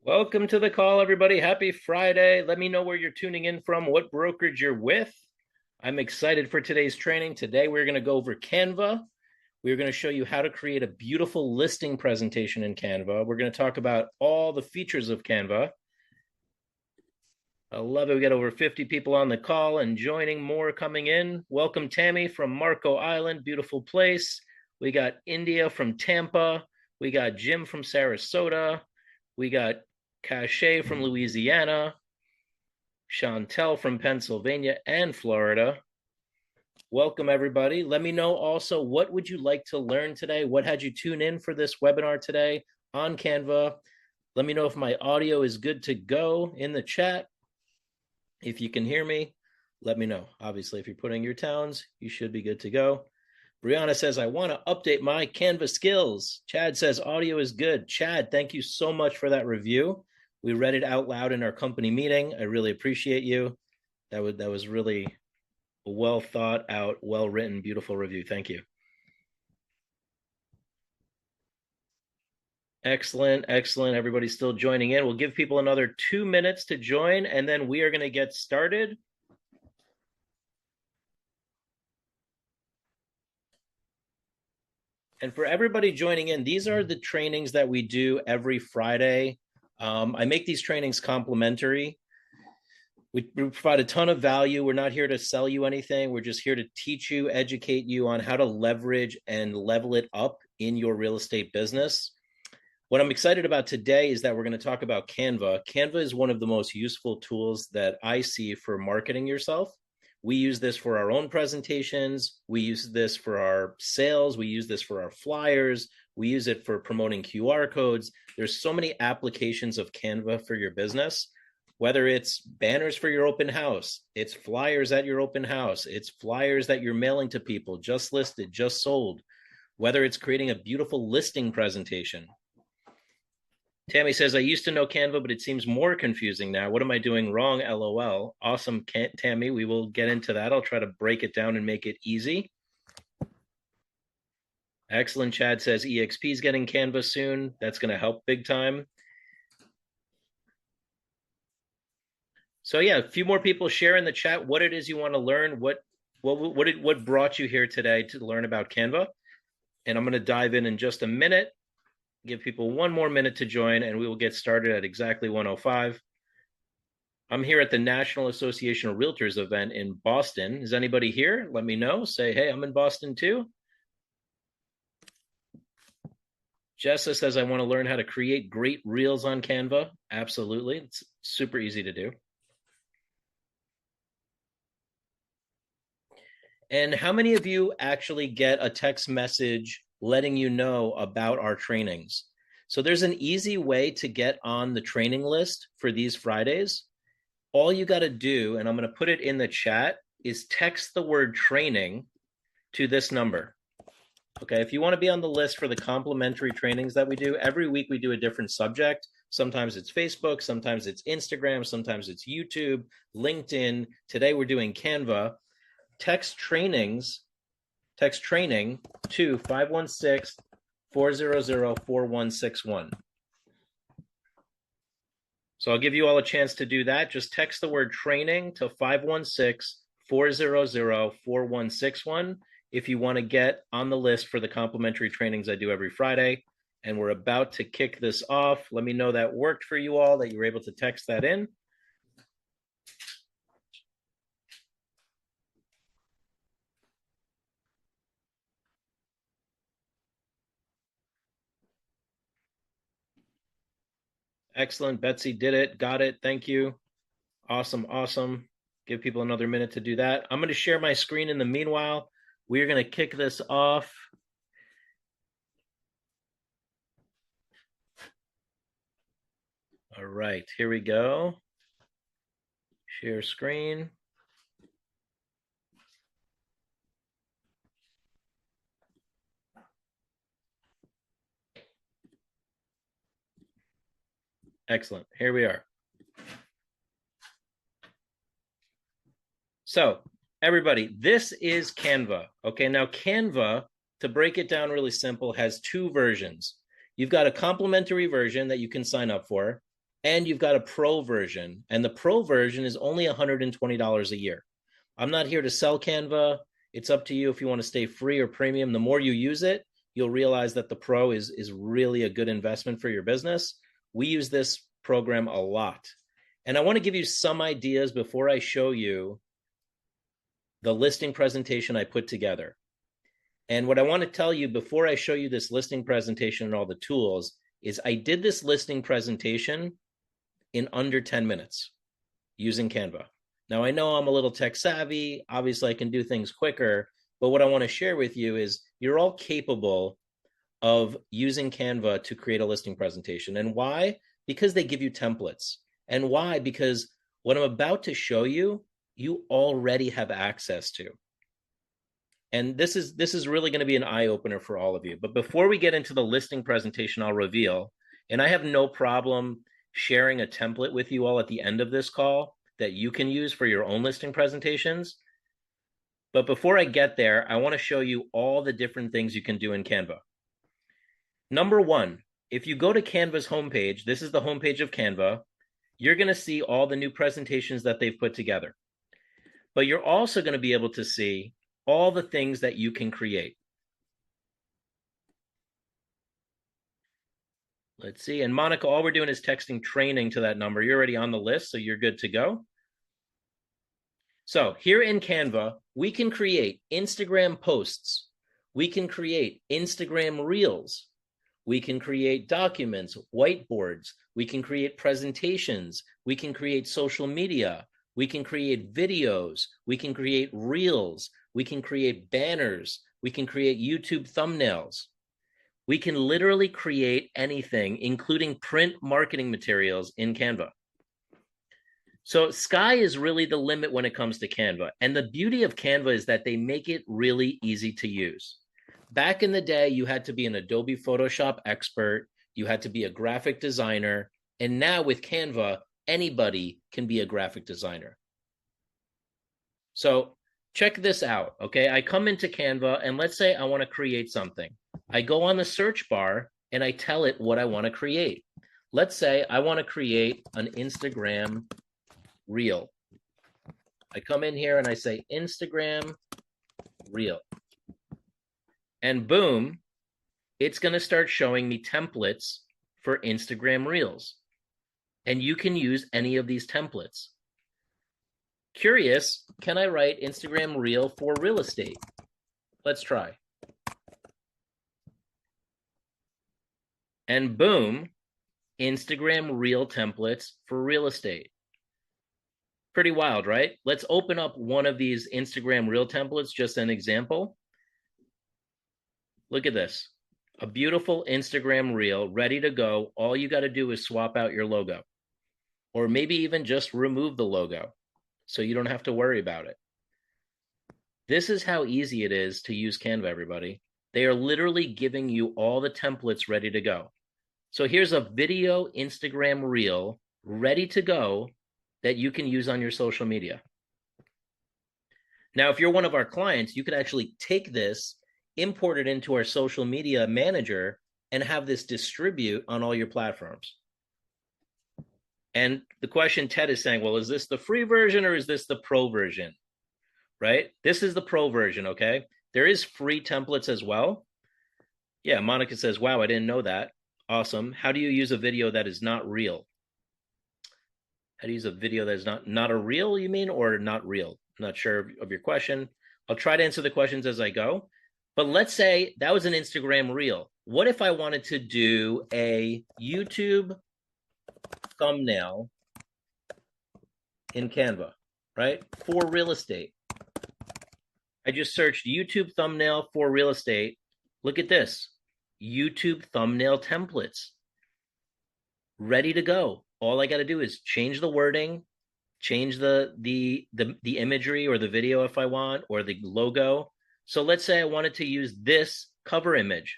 Welcome to the call, everybody. Happy Friday. Let me know where you're tuning in from, what brokerage you're with. I'm excited for today's training. Today, we're going to go over Canva. We're going to show you how to create a beautiful listing presentation in Canva. We're going to talk about all the features of Canva. I love it. We got over 50 people on the call and joining, more coming in. Welcome, Tammy from Marco Island. Beautiful place. We got India from Tampa. We got Jim from Sarasota. We got Cachet from Louisiana, Chantel from Pennsylvania and Florida. Welcome, everybody. Let me know also, what would you like to learn today? What had you tune in for this webinar today on Canva? Let me know if my audio is good to go in the chat. If you can hear me, let me know. Obviously, if you're putting your towns, you should be good to go. Brianna says, I want to update my Canva skills. Chad says, audio is good. Chad, thank you so much for that review. We read it out loud in our company meeting. I really appreciate you. That was really a well thought out, well written, beautiful review. Thank you. Excellent, excellent. Everybody's still joining in. We'll give people another 2 minutes to join, and then we are going to get started. And for everybody joining in, these are the trainings that we do every Friday. I make these trainings complimentary. We provide a ton of value. We're not here to sell you anything. We're just here to teach you, educate you on how to leverage and level it up in your real estate business. What I'm excited about today is that we're going to talk about Canva. Canva is one of the most useful tools that I see for marketing yourself. We use this for our own presentations. We use this for our sales. We use this for our flyers. We use it for promoting QR codes. There's so many applications of Canva for your business, whether it's banners for your open house, it's flyers at your open house, it's flyers that you're mailing to people, just listed, just sold, whether it's creating a beautiful listing presentation. Tammy says, I used to know Canva, but it seems more confusing now. What am I doing wrong? LOL. Awesome, Tammy. We will get into that. I'll try to break it down and make it easy. Excellent. Chad says, EXP is getting Canva soon. That's going to help big time. So yeah, a few more people share in the chat what it is you want to learn. What brought you here today to learn about Canva? And I'm going to dive in just a minute. Give people 1 more minute to join, and we will get started at exactly 1:05. I'm here at the National Association of Realtors event in Boston. Is anybody here? Let me know. Say, hey, I'm in Boston too. Jessa says, I want to learn how to create great reels on Canva. Absolutely. It's super easy to do. And how many of you actually get a text message letting you know about our trainings? So there's an easy way to get on the training list for these Fridays. All you got to do, and I'm going to put it in the chat, is text the word training to this number. Okay, if you want to be on the list for the complimentary trainings that we do, every week we do a different subject. Sometimes it's Facebook, sometimes it's Instagram, sometimes it's YouTube, LinkedIn. Today we're doing Canva. Text training to 516-400-4161. So I'll give you all a chance to do that. Just text the word training to 516-400-4161 if you want to get on the list for the complimentary trainings I do every Friday. And we're about to kick this off. Let me know that worked for you all, that you were able to text that in. Excellent. Betsy did it. Got it. Thank you. Awesome. Awesome. Give people another minute to do that. I'm going to share my screen in the meanwhile. We are going to kick this off. All right, here we go. Share screen. Excellent. Here we are. So everybody, this is Canva. Okay, now Canva, to break it down really simple, has 2 versions. You've got a complimentary version that you can sign up for. And you've got a pro version, and the pro version is only $120 a year. I'm not here to sell Canva. It's up to you if you want to stay free or premium. The more you use it, you'll realize that the pro is really a good investment for your business. We use this program a lot. And I want to give you some ideas before I show you the listing presentation I put together. And what I want to tell you before I show you this listing presentation and all the tools is I did this listing presentation in under 10 minutes using Canva. Now, I know I'm a little tech savvy. Obviously, I can do things quicker. But what I want to share with you is you're all capable of using Canva to create a listing presentation. And why? Because they give you templates. And why? Because what I'm about to show you, you already have access to. And this is really going to be an eye opener for all of you. But before we get into the listing presentation, I'll reveal, and I have no problem sharing a template with you all at the end of this call that you can use for your own listing presentations. But before I get there, I want to show you all the different things you can do in Canva. Number one, if you go to Canva's homepage, this is the homepage of Canva, you're going to see all the new presentations that they've put together. But you're also going to be able to see all the things that you can create. Let's see. And Monica, all we're doing is texting training to that number. You're already on the list, so you're good to go. So here in Canva, we can create Instagram posts. We can create Instagram reels. We can create documents, whiteboards. We can create presentations. We can create social media. We can create videos. We can create reels. We can create banners. We can create YouTube thumbnails. We can literally create anything, including print marketing materials in Canva. So sky is really the limit when it comes to Canva. And the beauty of Canva is that they make it really easy to use. Back in the day, you had to be an Adobe Photoshop expert. You had to be a graphic designer. And now with Canva, anybody can be a graphic designer. So check this out, okay? I come into Canva and let's say I want to create something. I go on the search bar and I tell it what I want to create. Let's say I want to create an Instagram reel. I come in here and I say Instagram reel. And boom, it's going to start showing me templates for Instagram reels. And you can use any of these templates. Curious, can I write Instagram reel for real estate? Let's try. And boom, Instagram reel templates for real estate. Pretty wild, right? Let's open up one of these Instagram reel templates, just an example. Look at this. A beautiful Instagram reel ready to go. All you got to do is swap out your logo, or maybe even just remove the logo so you don't have to worry about it. This is how easy it is to use Canva, everybody. They are literally giving you all the templates ready to go. So here's a video Instagram reel ready to go that you can use on your social media. Now, if you're one of our clients, you could actually take this, import it into our social media manager, and have this distribute on all your platforms. And the question Ted is saying, well, is this the free version or is this the pro version? Right? This is the pro version, okay? There is free templates as well. Yeah, Monica says, wow, I didn't know that. Awesome. How do you use a video that is not real? How to use a video that is not a reel, you mean, or not real? I'm not sure of your question. I'll try to answer the questions as I go. But let's say that was an Instagram reel. What if I wanted to do a YouTube thumbnail in Canva, right? For real estate. I just searched YouTube thumbnail for real estate. Look at this. YouTube thumbnail templates. Ready to go. All I got to do is change the wording, change the imagery or the video if I want, or the logo. So let's say I wanted to use this cover image,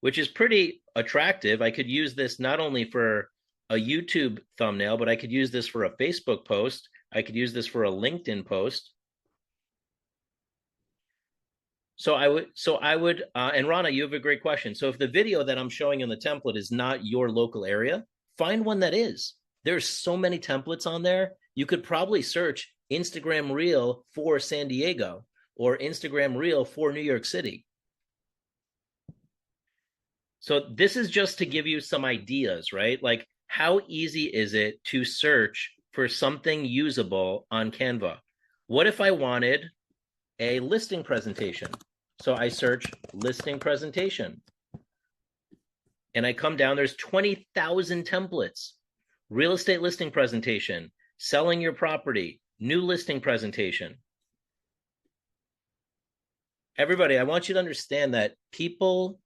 which is pretty attractive. I could use this not only for a YouTube thumbnail, but I could use this for a Facebook post. I could use this for a LinkedIn post. So I would, and Rana, you have a great question. So if the video that I'm showing in the template is not your local area, find one that is. There's so many templates on there. You could probably search Instagram Reel for San Diego or Instagram Reel for New York City. So this is just to give you some ideas, right? Like, how easy is it to search for something usable on Canva? What if I wanted a listing presentation? So I search listing presentation and I come down, there's 20,000 templates. Real estate listing presentation, selling your property, new listing presentation. Everybody, I want you to understand that people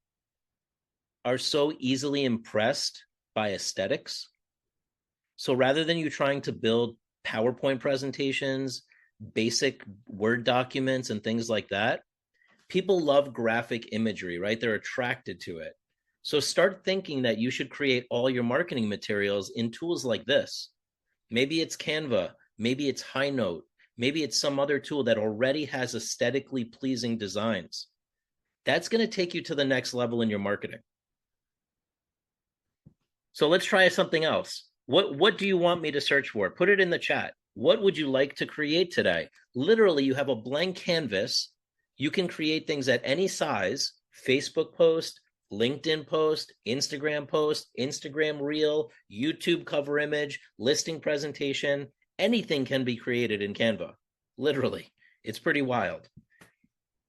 are so easily impressed by aesthetics. So rather than you trying to build PowerPoint presentations, basic Word documents, and things like that, people love graphic imagery, right? They're attracted to it. So start thinking that you should create all your marketing materials in tools like this. Maybe it's Canva, maybe it's High Note, maybe it's some other tool that already has aesthetically pleasing designs. That's going to take you to the next level in your marketing. So let's try something else. What do you want me to search for? Put it in the chat. What would you like to create today? Literally, you have a blank canvas. You can create things at any size: Facebook post, LinkedIn post, Instagram Reel, YouTube cover image, listing presentation. Anything can be created in Canva. Literally, it's pretty wild.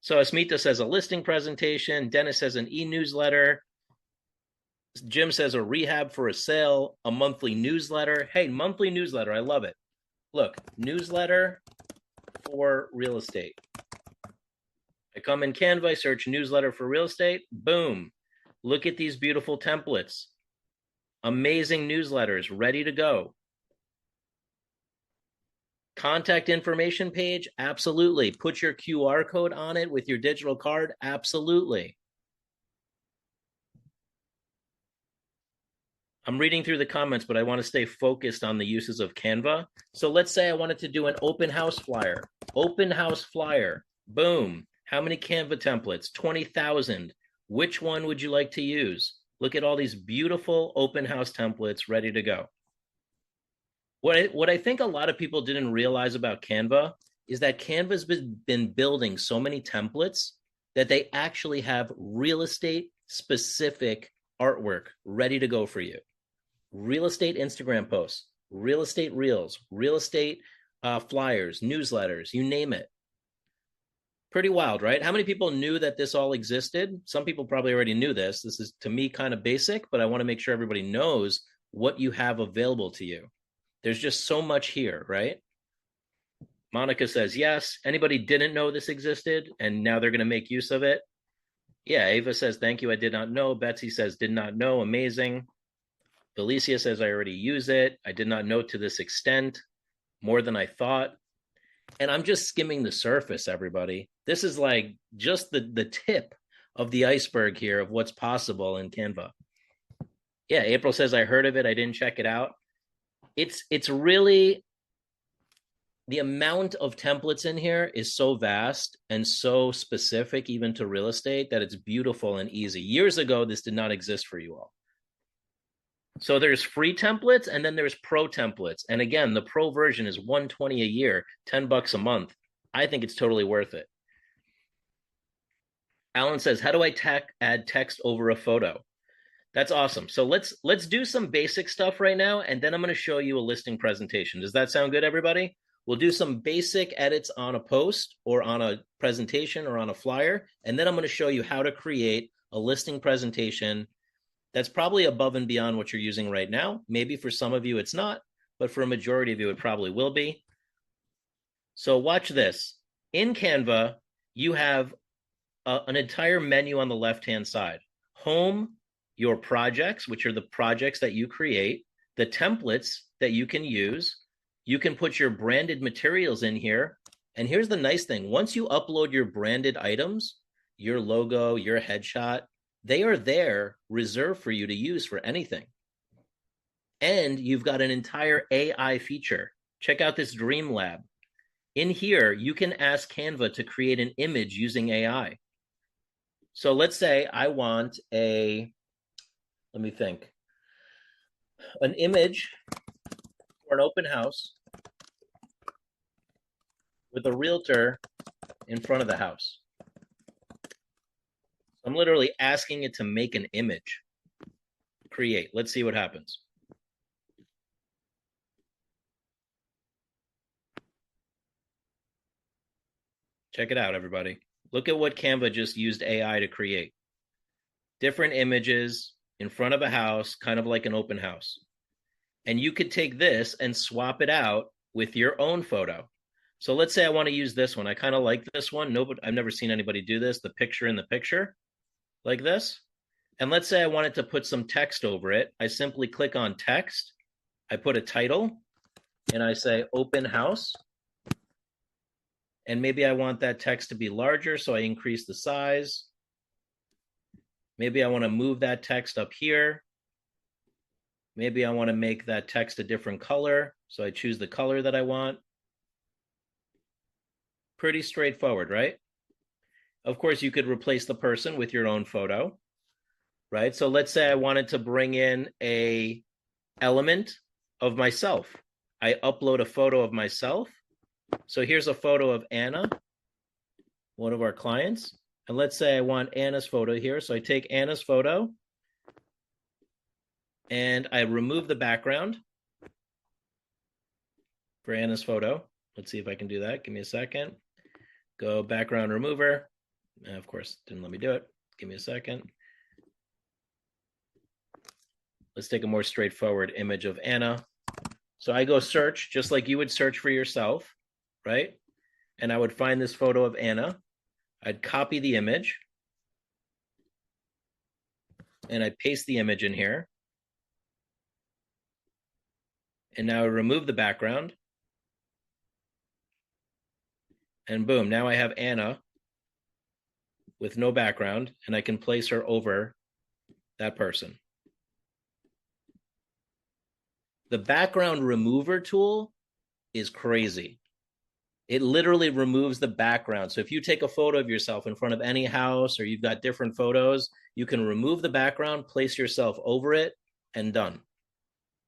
So Asmita says a listing presentation. Dennis says an e-newsletter. Jim says a rehab for a sale, a monthly newsletter. Hey, monthly newsletter, I love it. Look, newsletter for real estate. I come in Canva, I search newsletter for real estate, boom. Look at these beautiful templates. Amazing newsletters, ready to go. Contact information page, absolutely. Put your QR code on it with your digital card, absolutely. I'm reading through the comments, but I want to stay focused on the uses of Canva. So let's say I wanted to do an open house flyer. Open house flyer, boom. How many Canva templates? 20,000. Which one would you like to use? Look at all these beautiful open house templates ready to go. What I think a lot of people didn't realize about Canva is that Canva's been building so many templates that they actually have real estate specific artwork ready to go for you. Real estate Instagram posts, real estate reels, real estate flyers, newsletters, you name it. Pretty wild, right? How many people knew that this all existed? Some people probably already knew this. This is, to me, kind of basic, but I want to make sure everybody knows what you have available to you. There's just so much here, right? Monica says, yes. Anybody didn't know this existed and now they're going to make use of it? Yeah, Ava says, thank you, I did not know. Betsy says, did not know, amazing. Felicia says, I already use it. I did not know to this extent, more than I thought. And I'm just skimming the surface, everybody. This is like just the tip of the iceberg here of what's possible in Canva. Yeah, April says, I heard of it. I didn't check it out. It's really, the amount of templates in here is so vast and so specific even to real estate that it's beautiful and easy. Years ago, this did not exist for you all. So there's free templates and then there's pro templates. And again, the pro version is $120 a year, $10 a month. I think it's totally worth it. Alan says, how do I add text over a photo? That's awesome. So let's do some basic stuff right now, and then I'm going to show you a listing presentation. Does that sound good, everybody? We'll do some basic edits on a post or on a presentation or on a flyer, and then I'm going to show you how to create a listing presentation that's probably above and beyond what you're using right now. Maybe for some of you it's not, but for a majority of you it probably will be. So watch this. In Canva, you have an entire menu on the left-hand side. Home, your projects, which are the projects that you create, the templates that you can use. You can put your branded materials in here. And here's the nice thing. Once you upload your branded items, your logo, your headshot, they are there reserved for you to use for anything. And you've got an entire AI feature. Check out this Dream Lab. In here, you can ask Canva to create an image using AI. So let's say I want let me think, an image for an open house with a realtor in front of the house. I'm literally asking it to make an image. Create. Let's see what happens. Check it out, everybody. Look at what Canva just used AI to create. Different images in front of a house, kind of like an open house. And you could take this and swap it out with your own photo. So let's say I want to use this one. I kind of like this one. Nobody, I've never seen anybody do this, the picture in the picture, like this. And let's say I wanted to put some text over it. I simply click on text. I put a title and I say open house. And maybe I want that text to be larger, so I increase the size. Maybe I want to move that text up here. Maybe I want to make that text a different color, so I choose the color that I want. Pretty straightforward, right? Of course, you could replace the person with your own photo, right? So let's say I wanted to bring in a element of myself. I upload a photo of myself. So here's a photo of Anna, one of our clients. And let's say I want Anna's photo here. So I take Anna's photo and I remove the background for Anna's photo. Let's see if I can do that. Give me a second. Go background remover. And of course, didn't let me do it. Give me a second. Let's take a more straightforward image of Anna. So I go search, just like you would search for yourself, right? And I would find this photo of Anna. I'd copy the image. And I paste the image in here. And now I remove the background. And boom, now I have Anna with no background, and I can place her over that person. The background remover tool is crazy. It literally removes the background. So if you take a photo of yourself in front of any house or you've got different photos, you can remove the background, place yourself over it, and done.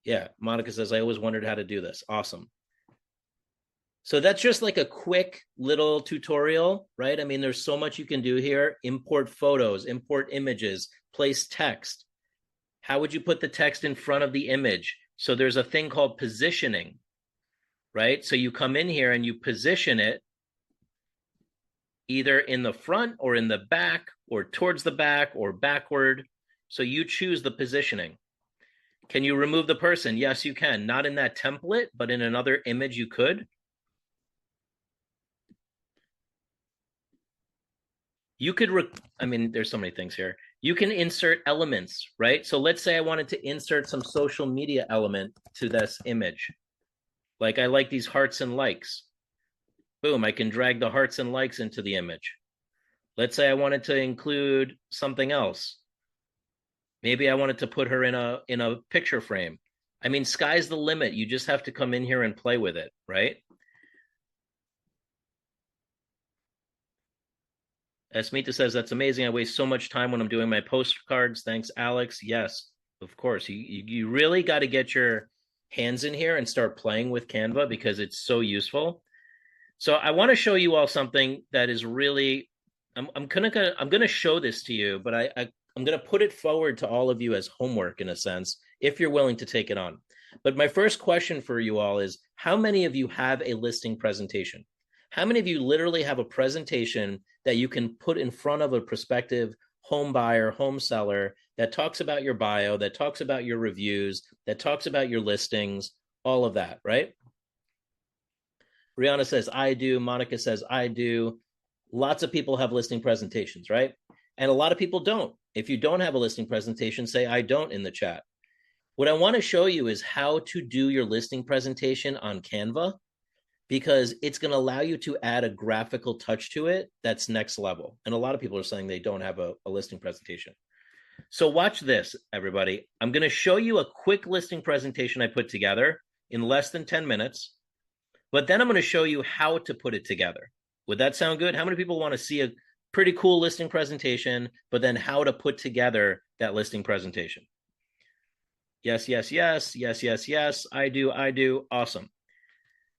Yeah, Monica says, I always wondered how to do this. Awesome. So that's just like a quick little tutorial, right? I mean, there's so much you can do here. Import photos, import images, place text. How would you put the text in front of the image? So there's a thing called positioning, right? So you come in here and you position it either in the front or in the back or towards the back or backward. So you choose the positioning. Can you remove the person? Yes, you can. Not in that template, but in another image you could. You could, I mean, there's so many things here. You can insert elements, right? So let's say I wanted to insert some social media element to this image. Like I like these hearts and likes. Boom, I can drag the hearts and likes into the image. Let's say I wanted to include something else. Maybe I wanted to put her in a picture frame. I mean, sky's the limit. You just have to come in here and play with it, right? Esmita says, that's amazing. I waste so much time when I'm doing my postcards. Thanks, Alex. Yes, of course. You really got to get your hands in here and start playing with Canva because it's so useful. So I want to show you all something that is really, I'm gonna show this to you, but I'm gonna put it forward to all of you as homework in a sense, if you're willing to take it on. But my first question for you all is, how many of you have a listing presentation? How many of you literally have a presentation that you can put in front of a prospective home buyer, home seller that talks about your bio, that talks about your reviews, that talks about your listings, all of that, right? Rihanna says, I do. Monica says, I do. Lots of people have listing presentations, right? And a lot of people don't. If you don't have a listing presentation, say, I don't in the chat. What I want to show you is how to do your listing presentation on Canva, because it's going to allow you to add a graphical touch to it that's next level. And a lot of people are saying they don't have a listing presentation. So watch this, everybody. I'm going to show you a quick listing presentation I put together in less than 10 minutes. But then I'm going to show you how to put it together. Would that sound good? How many people want to see a pretty cool listing presentation, but then how to put together that listing presentation? Yes, yes, yes, yes, yes, yes. I do, I do. Awesome.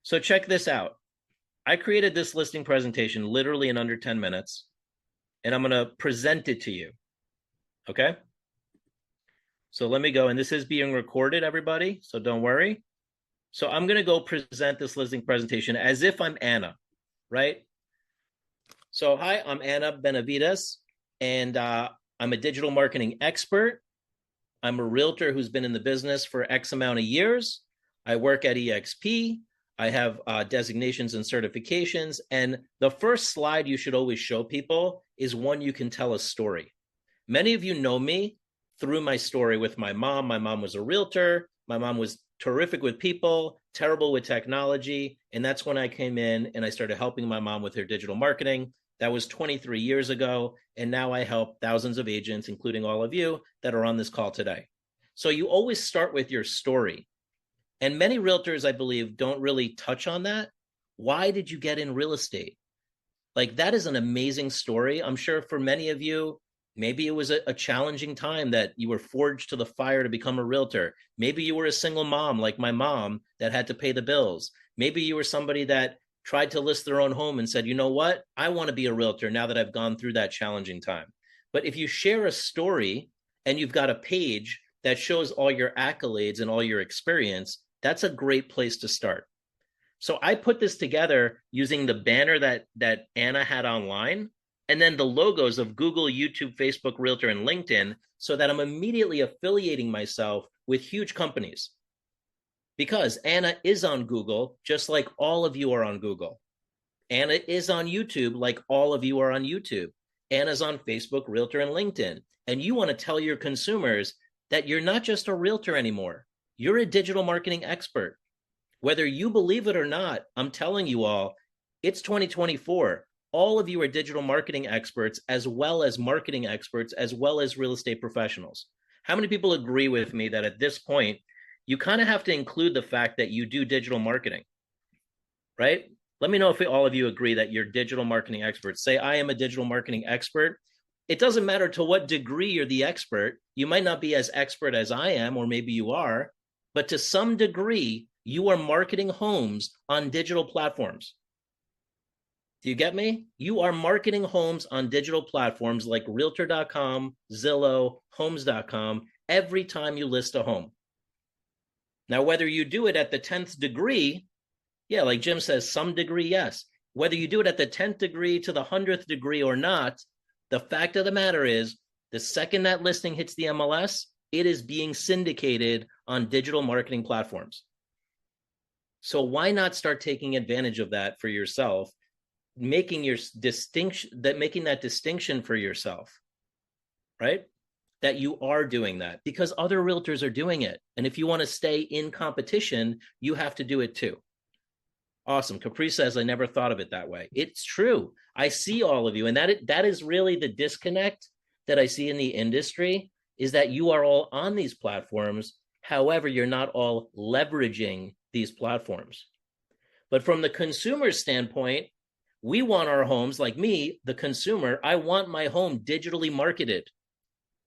So check this out. I created this listing presentation literally in under 10 minutes, and I'm going to present it to you. Okay. So let me go. And this is being recorded, everybody. So don't worry. So I'm going to go present this listing presentation as if I'm Anna, right? So, hi, I'm Anna Benavides, and I'm a digital marketing expert. I'm a realtor who's been in the business for X amount of years. I work at EXP. I have designations and certifications. And the first slide you should always show people is one you can tell a story. Many of you know me through my story with my mom. My mom was a realtor. My mom was terrific with people, terrible with technology. And that's when I came in and I started helping my mom with her digital marketing. That was 23 years ago. And now I help thousands of agents, including all of you that are on this call today. So you always start with your story. And many realtors, I believe, don't really touch on that. Why did you get in real estate? Like, that is an amazing story. I'm sure for many of you, maybe it was a challenging time that you were forged to the fire to become a realtor. Maybe you were a single mom like my mom that had to pay the bills. Maybe you were somebody that tried to list their own home and said, you know what, I want to be a realtor now that I've gone through that challenging time. But if you share a story and you've got a page that shows all your accolades and all your experience, that's a great place to start. So I put this together using the banner that Anna had online, and then the logos of Google, YouTube, Facebook, Realtor, and LinkedIn, so that I'm immediately affiliating myself with huge companies. Because Anna is on Google, just like all of you are on Google. Anna is on YouTube, like all of you are on YouTube. Anna's on Facebook, Realtor, and LinkedIn. And you want to tell your consumers that you're not just a realtor anymore. You're a digital marketing expert. Whether you believe it or not, I'm telling you all, it's 2024. All of you are digital marketing experts, as well as marketing experts, as well as real estate professionals. How many people agree with me that at this point, you kind of have to include the fact that you do digital marketing, right? Let me know if all of you agree that you're digital marketing experts. Say, I am a digital marketing expert. It doesn't matter to what degree you're the expert. You might not be as expert as I am, or maybe you are, but to some degree, you are marketing homes on digital platforms. Do you get me? You are marketing homes on digital platforms like realtor.com, Zillow, homes.com every time you list a home. Now, whether you do it at the 10th degree, yeah, like Jim says, some degree, yes. Whether you do it at the 10th degree to the 100th degree or not, the fact of the matter is, the second that listing hits the MLS, it is being syndicated on digital marketing platforms. So why not start taking advantage of that for yourself, making that distinction for yourself, right? That you are doing that because other realtors are doing it. And if you want to stay in competition, you have to do it too. Awesome. Capri says, I never thought of it that way. It's true. I see all of you. And that is really the disconnect that I see in the industry, is that you are all on these platforms. However, you're not all leveraging these platforms. But from the consumer standpoint, we want our homes, like me, the consumer, I want my home digitally marketed.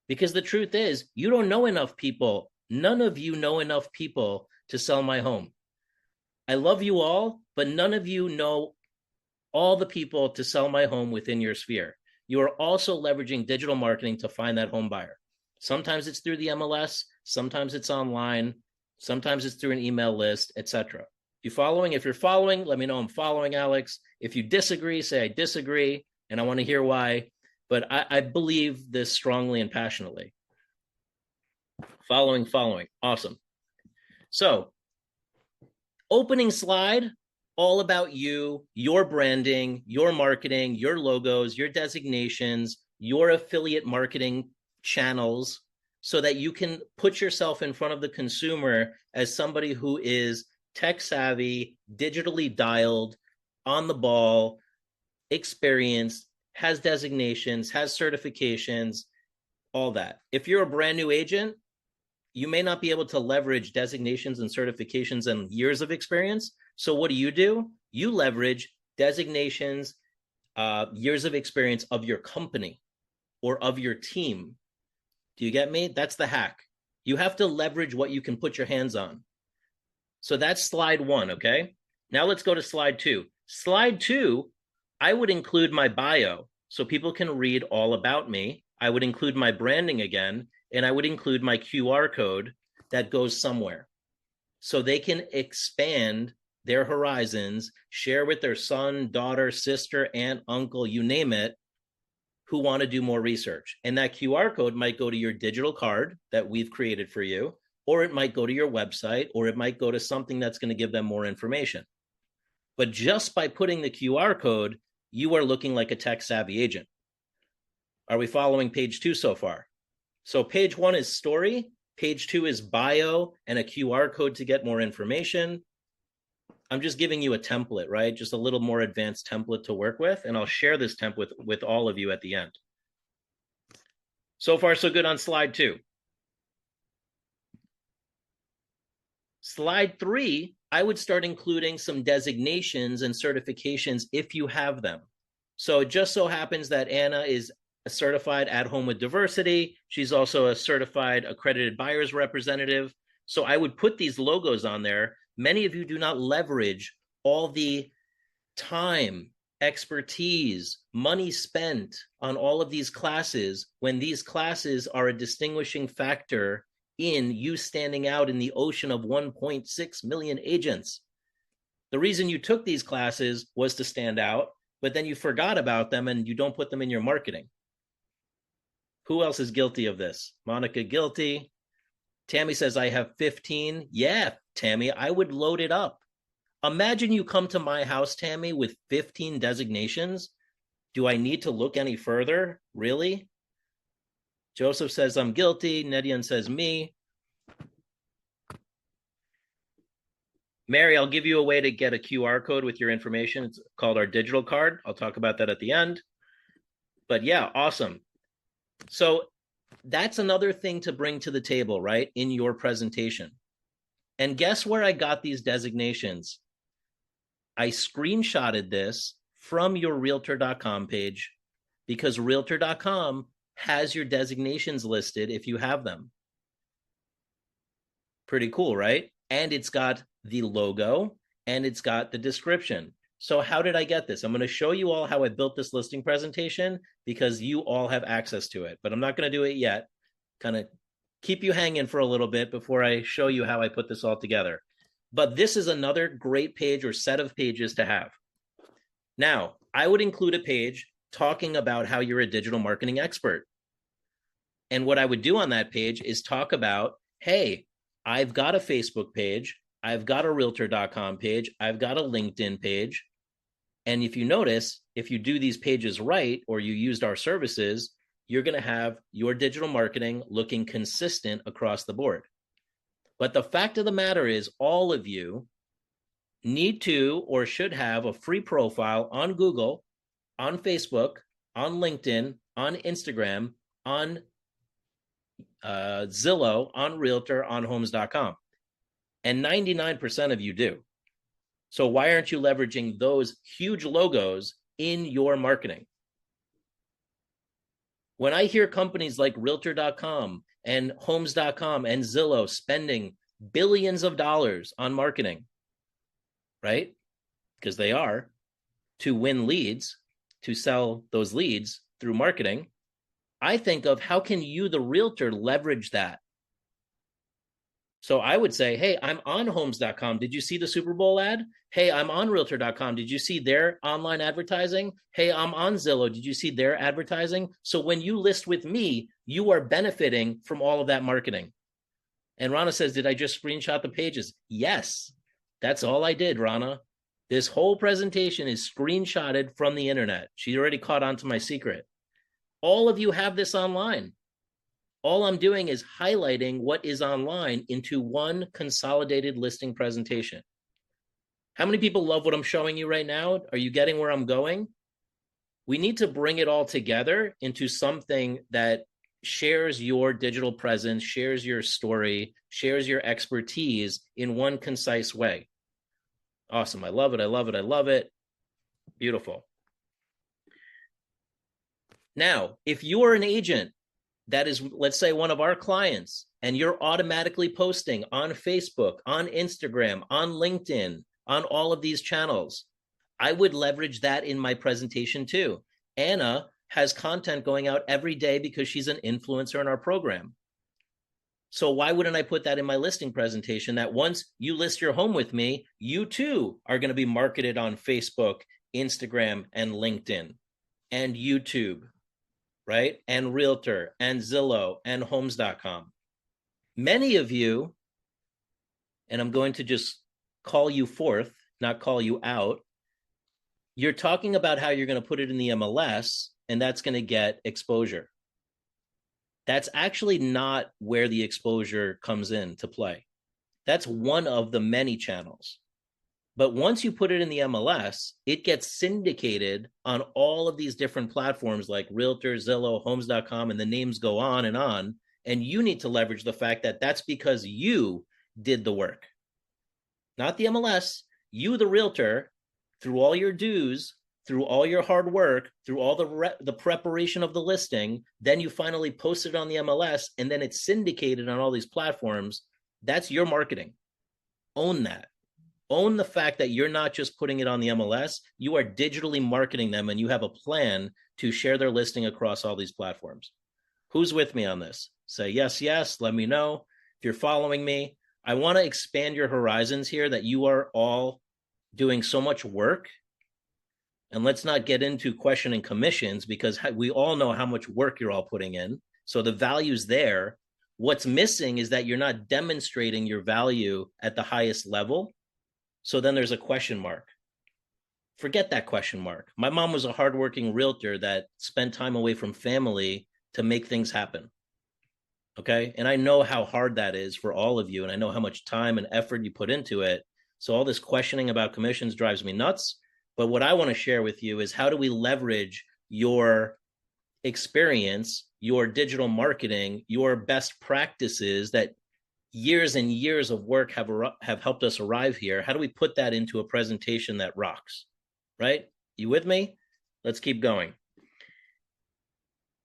Because the truth is, you don't know enough people. None of you know enough people to sell my home. I love you all, but none of you know all the people to sell my home within your sphere. You are also leveraging digital marketing to find that home buyer. Sometimes it's through the MLS, sometimes it's online, sometimes it's through an email list, etc. You following? If you're following, let me know I'm following, Alex. If you disagree, say I disagree, and I want to hear why. But I believe this strongly and passionately. Following. Awesome. So, opening slide, all about you, your branding, your marketing, your logos, your designations, your affiliate marketing channels, so that you can put yourself in front of the consumer as somebody who is tech savvy, digitally dialed, on the ball, experienced, has designations, has certifications, all that. If you're a brand new agent, you may not be able to leverage designations and certifications and years of experience. So what do? You leverage designations, years of experience of your company or of your team. Do you get me? That's the hack. You have to leverage what you can put your hands on. So that's slide one, okay? Now let's go to slide two. Slide two, I would include my bio so people can read all about me. I would include my branding again, and I would include my QR code that goes somewhere so they can expand their horizons, share with their son, daughter, sister, aunt, uncle, you name it, who want to do more research. And that QR code might go to your digital card that we've created for you, or it might go to your website, or it might go to something that's going to give them more information. But just by putting the QR code, you are looking like a tech savvy agent. Are we following page two so far? So page one is story, page two is bio and a QR code to get more information. I'm just giving you a template, right? Just a little more advanced template to work with, and I'll share this template with all of you at the end. So far, so good on slide two. Slide three, I would start including some designations and certifications if you have them. So it just so happens that Anna is a certified at home with diversity. She's also a certified accredited buyer's representative. So I would put these logos on there. Many of you do not leverage all the time, expertise, money spent on all of these classes when these classes are a distinguishing factor in you standing out in the ocean of 1.6 million agents. The reason you took these classes was to stand out, but then you forgot about them and you don't put them in your marketing. Who else is guilty of this? Monica, guilty. Tammy says, I have 15. Yeah, Tammy, I would load it up. Imagine you come to my house, Tammy, with 15 designations. Do I need to look any further? Really? Joseph says, I'm guilty. Nedian says, me. Mary, I'll give you a way to get a QR code with your information. It's called our digital card. I'll talk about that at the end. But yeah, awesome. So that's another thing to bring to the table, right, in your presentation. And guess where I got these designations? I screenshotted this from your realtor.com page because realtor.com has your designations listed if you have them. Pretty cool, right? And it's got the logo and it's got the description. So how did I get this? I'm going to show you all how I built this listing presentation because you all have access to it, but I'm not going to do it yet. Kind of keep you hanging for a little bit before I show you how I put this all together. But this is another great page or set of pages to have. Now, I would include a page talking about how you're a digital marketing expert. And what I would do on that page is talk about, hey, I've got a Facebook page, I've got a realtor.com page, I've got a LinkedIn page. And if you notice, if you do these pages right, or you used our services, you're going to have your digital marketing looking consistent across the board. But the fact of the matter is, all of you need to or should have a free profile on Google, on Facebook, on LinkedIn, on Instagram, on Zillow, on Realtor, on Homes.com. And 99% of you do. So why aren't you leveraging those huge logos in your marketing? When I hear companies like Realtor.com and Homes.com and Zillow spending billions of dollars on marketing, right? Because they are, to win leads, to sell those leads through marketing, I think of how can you, the realtor, leverage that? So I would say, hey, I'm on Homes.com. Did you see the Super Bowl ad? Hey, I'm on Realtor.com. Did you see their online advertising? Hey, I'm on Zillow. Did you see their advertising? So when you list with me, you are benefiting from all of that marketing. And Rana says, did I just screenshot the pages? Yes, that's all I did, Rana. This whole presentation is screenshotted from the internet. She already caught on to my secret. All of you have this online. All I'm doing is highlighting what is online into one consolidated listing presentation. How many people love what I'm showing you right now? Are you getting where I'm going? We need to bring it all together into something that shares your digital presence, shares your story, shares your expertise in one concise way. Awesome. I love it. I love it. I love it. Beautiful. Now, if you're an agent that is, let's say, one of our clients, and you're automatically posting on Facebook, on Instagram, on LinkedIn, on all of these channels, I would leverage that in my presentation too. Anna has content going out every day because she's an influencer in our program. So why wouldn't I put that in my listing presentation, that once you list your home with me, you too are going to be marketed on Facebook, Instagram, and LinkedIn, and YouTube, right? And Realtor, and Zillow, and Homes.com. Many of you, and I'm going to just call you forth, not call you out, you're talking about how you're going to put it in the MLS, and that's going to get exposure. That's actually not where the exposure comes in to play. That's one of the many channels. But once you put it in the MLS, it gets syndicated on all of these different platforms like Realtor, Zillow, Homes.com, and the names go on. And you need to leverage the fact that that's because you did the work, not the MLS. You, the realtor, through all your dues, through all your hard work, through all the preparation of the listing, then you finally post it on the MLS, and then it's syndicated on all these platforms. That's your marketing. Own that. Own the fact that you're not just putting it on the MLS, you are digitally marketing them, and you have a plan to share their listing across all these platforms. Who's with me on this? Say yes, yes, let me know. If you're following me, I want to expand your horizons here, that you are all doing so much work. And let's not get into questioning commissions, because we all know how much work you're all putting in. So the value's there. What's missing is that you're not demonstrating your value at the highest level. So then there's a question mark. Forget that question mark. My mom was a hardworking realtor that spent time away from family to make things happen. Okay. And I know how hard that is for all of you. And I know how much time and effort you put into it. So all this questioning about commissions drives me nuts. But what I want to share with you is, how do we leverage your experience, your digital marketing, your best practices that years and years of work have helped us arrive here? How do we put that into a presentation that rocks, right? You with me? Let's keep going.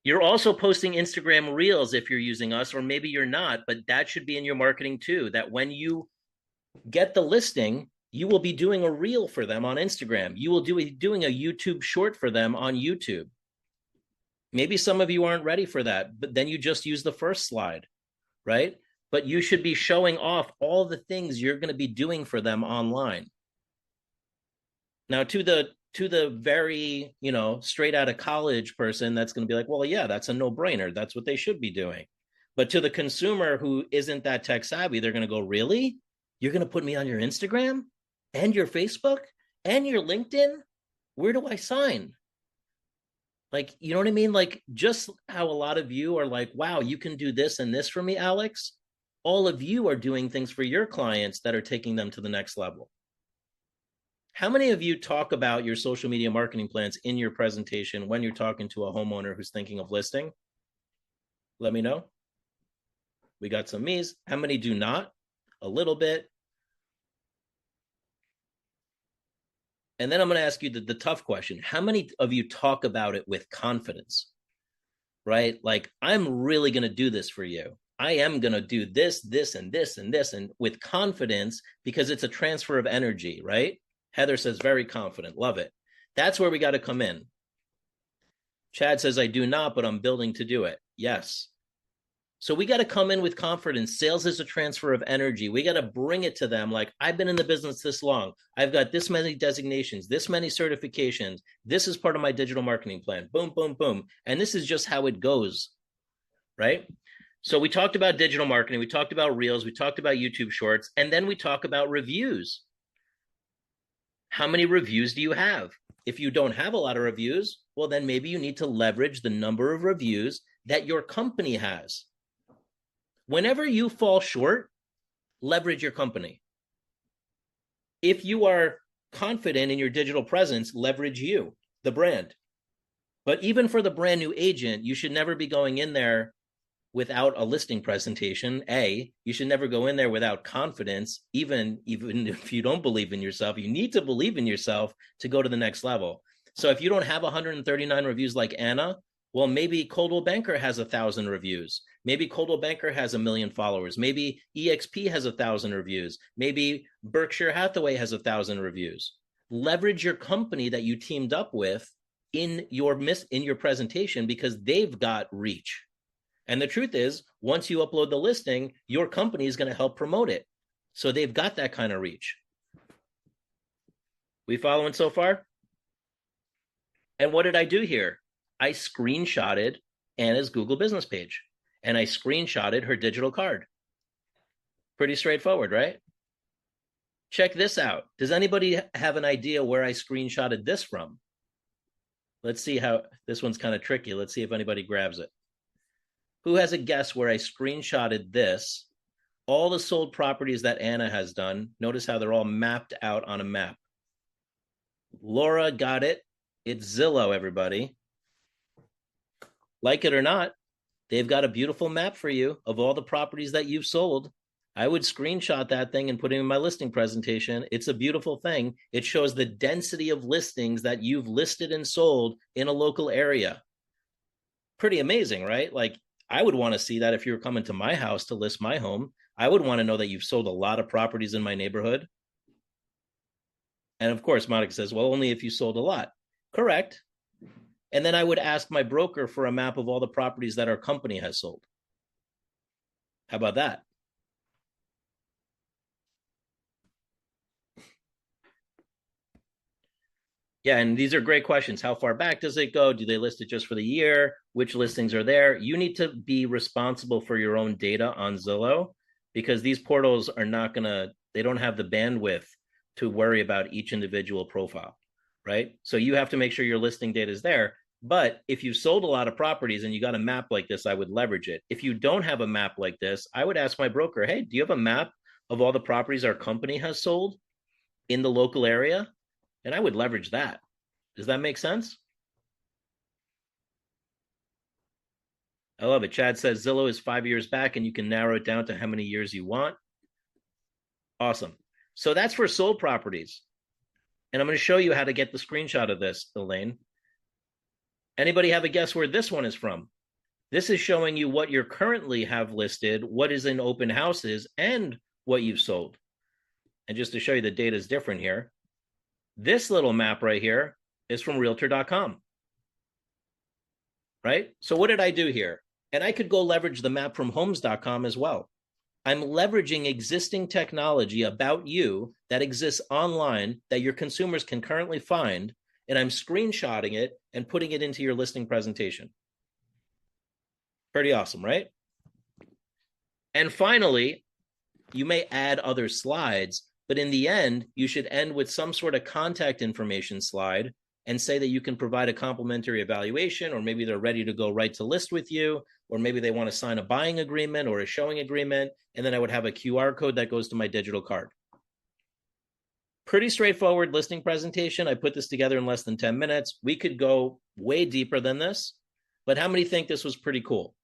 You're also posting Instagram Reels if you're using us, or maybe you're not, but that should be in your marketing too, that when you get the listing, you will be doing a reel for them on Instagram. You will be doing a YouTube short for them on YouTube. Maybe some of you aren't ready for that, but then you just use the first slide, right? But you should be showing off all the things you're going to be doing for them online. Now, to the very, straight out of college person, that's going to be like, well, yeah, that's a no-brainer. That's what they should be doing. But to the consumer who isn't that tech savvy, they're going to go, really? You're going to put me on your Instagram and your Facebook and your LinkedIn? Where do I sign? Like, you know what I mean? Like, just how a lot of you are like, wow, you can do this and this for me, Alex. All of you are doing things for your clients that are taking them to the next level. How many of you talk about your social media marketing plans in your presentation when you're talking to a homeowner who's thinking of listing? Let me know. We got some me's. How many do not? A little bit. And then I'm going to ask you the tough question. How many of you talk about it with confidence, right? Like, I'm really going to do this for you. I am going to do this, this, and this, and this, and with confidence, because it's a transfer of energy, right? Heather says, very confident. Love it. That's where we got to come in. Chad says, I do not, but I'm building to do it. Yes. So we got to come in with confidence. Sales is a transfer of energy. We got to bring it to them like, I've been in the business this long. I've got this many designations, this many certifications. This is part of my digital marketing plan. Boom, boom, boom. And this is just how it goes, right? So we talked about digital marketing. We talked about Reels. We talked about YouTube Shorts. And then we talk about reviews. How many reviews do you have? If you don't have a lot of reviews, well, then maybe you need to leverage the number of reviews that your company has. Whenever you fall short, leverage your company. If you are confident in your digital presence, leverage you, the brand. But even for the brand new agent, you should never be going in there without a listing presentation. You should never go in there without confidence. Even if you don't believe in yourself, you need to believe in yourself to go to the next level. So if you don't have 139 reviews like Anna, Well, maybe Coldwell Banker has 1,000 reviews. Maybe Coldwell Banker has 1 million followers. Maybe EXP has 1,000 reviews. Maybe Berkshire Hathaway has 1,000 reviews. Leverage your company that you teamed up with in your presentation because they've got reach. And the truth is, once you upload the listing, your company is going to help promote it. So they've got that kind of reach. We following so far? And what did I do here? I screenshotted Anna's Google business page and I screenshotted her digital card. Pretty straightforward, right? Check this out. Does anybody have an idea where I screenshotted this from? Let's see how this one's kind of tricky. Let's see if anybody grabs it. Who has a guess where I screenshotted this? All the sold properties that Anna has done. Notice how they're all mapped out on a map. Laura got it. It's Zillow, everybody. Like it or not, they've got a beautiful map for you of all the properties that you've sold. I would screenshot that thing and put it in my listing presentation. It's a beautiful thing. It shows the density of listings that you've listed and sold in a local area. Pretty amazing, right? Like, I would want to see that if you were coming to my house to list my home. I would want to know that you've sold a lot of properties in my neighborhood. And of course, Monica says, well, only if you sold a lot. Correct. And then I would ask my broker for a map of all the properties that our company has sold. How about that? Yeah, and these are great questions. How far back does it go? Do they list it just for the year? Which listings are there? You need to be responsible for your own data on Zillow because these portals are not they don't have the bandwidth to worry about each individual profile, right? So you have to make sure your listing data is there. But if you sold a lot of properties and you got a map like this, I would leverage it. If you don't have a map like this, I would ask my broker, hey, do you have a map of all the properties our company has sold in the local area? And I would leverage that. Does that make sense? I love it. Chad says Zillow is 5 years back and you can narrow it down to how many years you want. Awesome. So that's for sold properties. And I'm going to show you how to get the screenshot of this, Elaine. Anybody have a guess where this one is from? This is showing you what you currently have listed, what is in open houses, and what you've sold. And just to show you the data is different here, this little map right here is from realtor.com, right? So what did I do here? And I could go leverage the map from homes.com as well. I'm leveraging existing technology about you that exists online that your consumers can currently find, and I'm screenshotting it and putting it into your listing presentation. Pretty awesome, right? And finally, you may add other slides, but in the end, you should end with some sort of contact information slide and say that you can provide a complimentary evaluation, or maybe they're ready to go right to list with you, or maybe they want to sign a buying agreement or a showing agreement, and then I would have a QR code that goes to my digital card. Pretty straightforward listing presentation. I put this together in less than 10 minutes. We could go way deeper than this, but how many think this was pretty cool?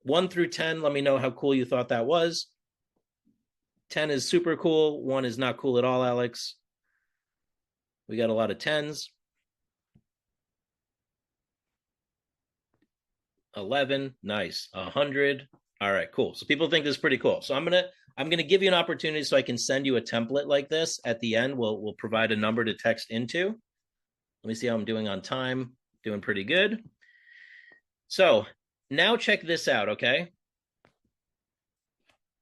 1 through 10, let me know how cool you thought that was. 10 is super cool. 1 is not cool at all, Alex. We got a lot of 10s. 11, nice. 100. All right, cool. So people think this is pretty cool. So I'm gonna give you an opportunity so I can send you a template like this at the end. We'll provide a number to text into. Let me see how I'm doing on time. Doing pretty good. So now check this out, okay?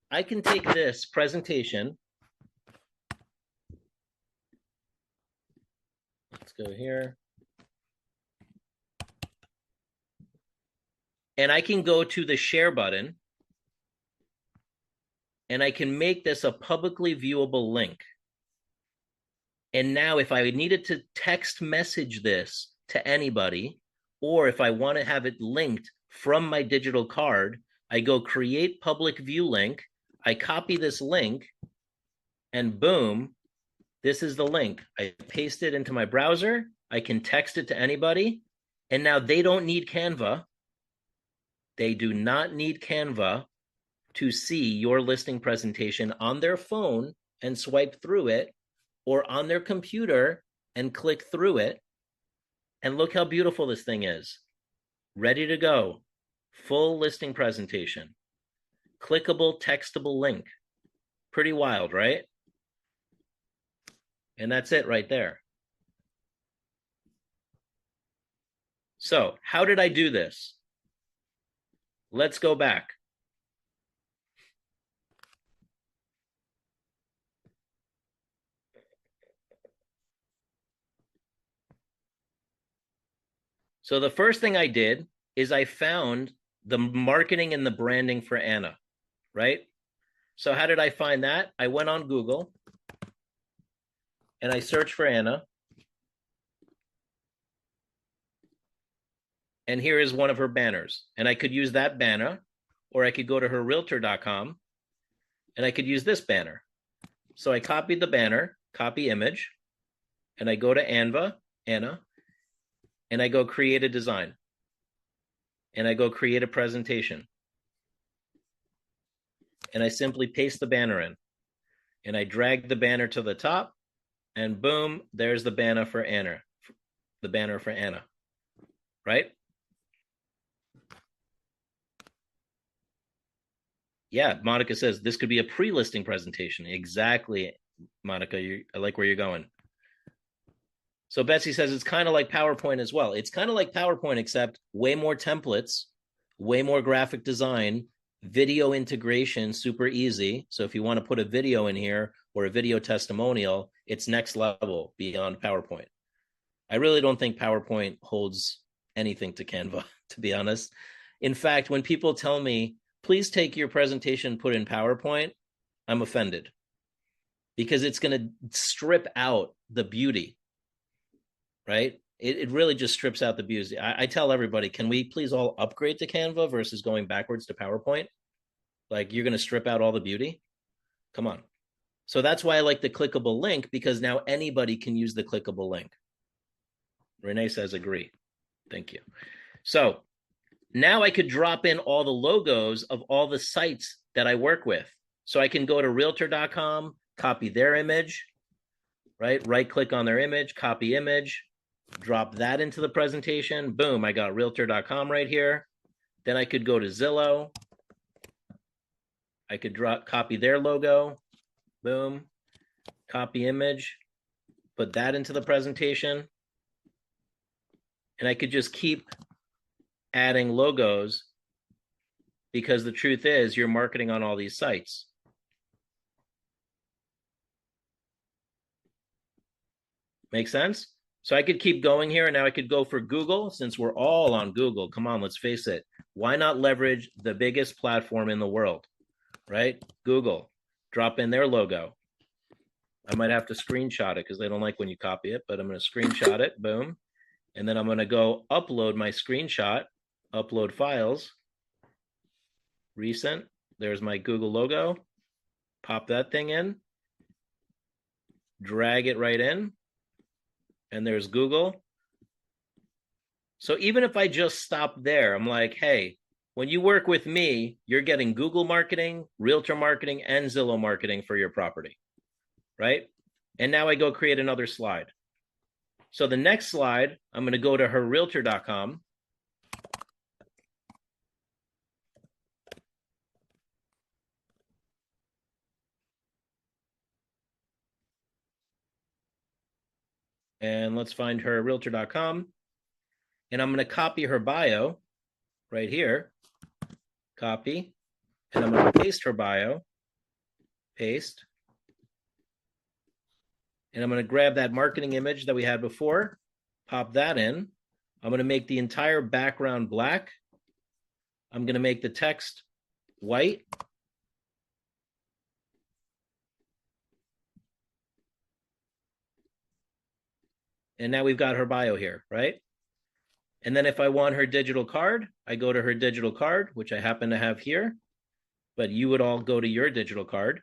I can take this presentation. Let's go here. And I can go to the share button and I can make this a publicly viewable link. And now if I needed to text message this to anybody, or if I want to have it linked from my digital card, I go create public view link, I copy this link, and boom, this is the link. I paste it into my browser, I can text it to anybody, and now they don't need Canva. They do not need Canva to see your listing presentation on their phone and swipe through it, or on their computer and click through it. And look how beautiful this thing is. ready to go, full listing presentation, clickable, textable link. Pretty wild, right? And that's it right there. So how did I do this? Let's go back. So the first thing I did is I found the marketing and the branding for Anna, right? So how did I find that? I went on Google and I searched for Anna. And here is one of her banners. And I could use that banner, or I could go to her realtor.com and I could use this banner. So I copied the banner, copy image, and I go to Anna, and I go create a design. And I go create a presentation. And I simply paste the banner in. And I drag the banner to the top, and boom, there's the banner for Anna. The banner for Anna, right? Yeah, Monica says this could be a pre-listing presentation. Exactly, Monica. I like where you're going. So Betsy says it's kind of like PowerPoint as well. It's kind of like PowerPoint, except way more templates, way more graphic design, video integration, super easy. So if you want to put a video in here or a video testimonial, it's next level beyond PowerPoint. I really don't think PowerPoint holds anything to Canva, to be honest. In fact, when people tell me, please take your presentation and put in PowerPoint, I'm offended because it's going to strip out the beauty, right? It really just strips out the beauty. I tell everybody, can we please all upgrade to Canva versus going backwards to PowerPoint? Like, you're going to strip out all the beauty? Come on. So that's why I like the clickable link, because now anybody can use the clickable link. Renee says agree. Thank you. So now I could drop in all the logos of all the sites that I work with. So I can go to realtor.com, copy their image, right? Right click on their image, copy image, drop that into the presentation. Boom, I got realtor.com right here. Then I could go to Zillow. I could copy their logo. Boom, copy image, put that into the presentation. And I could just keep adding logos, because the truth is you're marketing on all these sites. Make sense? So I could keep going here, and now I could go for Google, since we're all on Google. Come on, let's face it. Why not leverage the biggest platform in the world, right? Google, drop in their logo. I might have to screenshot it because they don't like when you copy it, but I'm going to screenshot it, boom. And then I'm going to go upload my screenshot, upload files, recent. There's my Google logo. Pop that thing in, drag it right in, and there's Google. So even if I just stop there, I'm like, hey, when you work with me, you're getting Google marketing, realtor marketing, and Zillow marketing for your property, right? And now I go create another slide. So the next slide, I'm going to go to herrealtor.com. And let's find herrealtor.com. And I'm going to copy her bio right here. Copy. And I'm going to paste her bio. Paste. And I'm going to grab that marketing image that we had before, pop that in. I'm going to make the entire background black. I'm going to make the text white. And now we've got her bio here, right? And then if I want her digital card, I go to her digital card, which I happen to have here, but you would all go to your digital card.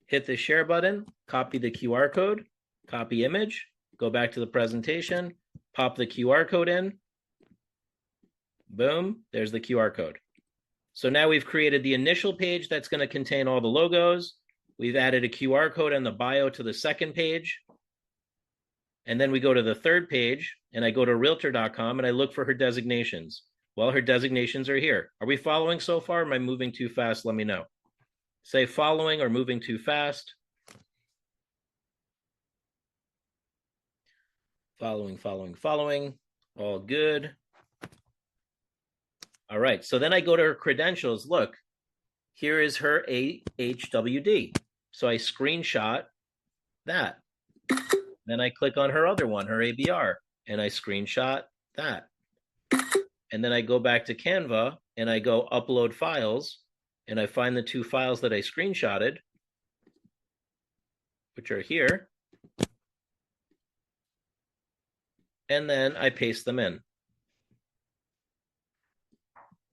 Hit the share button, copy the QR code, copy image, go back to the presentation, pop the QR code in. Boom, there's the QR code. So now we've created the initial page that's going to contain all the logos. We've added a QR code and the bio to the second page. And then we go to the third page and I go to realtor.com and I look for her designations. Well, her designations are here. Are we following so far? Am I moving too fast? Let me know. Say following or moving too fast. Following, following, following. All good. All right. So then I go to her credentials. Look, here is her AHWD. So I screenshot that. Then I click on her other one, her ABR, and I screenshot that. And then I go back to Canva and I go upload files and I find the two files that I screenshotted, which are here. And then I paste them in.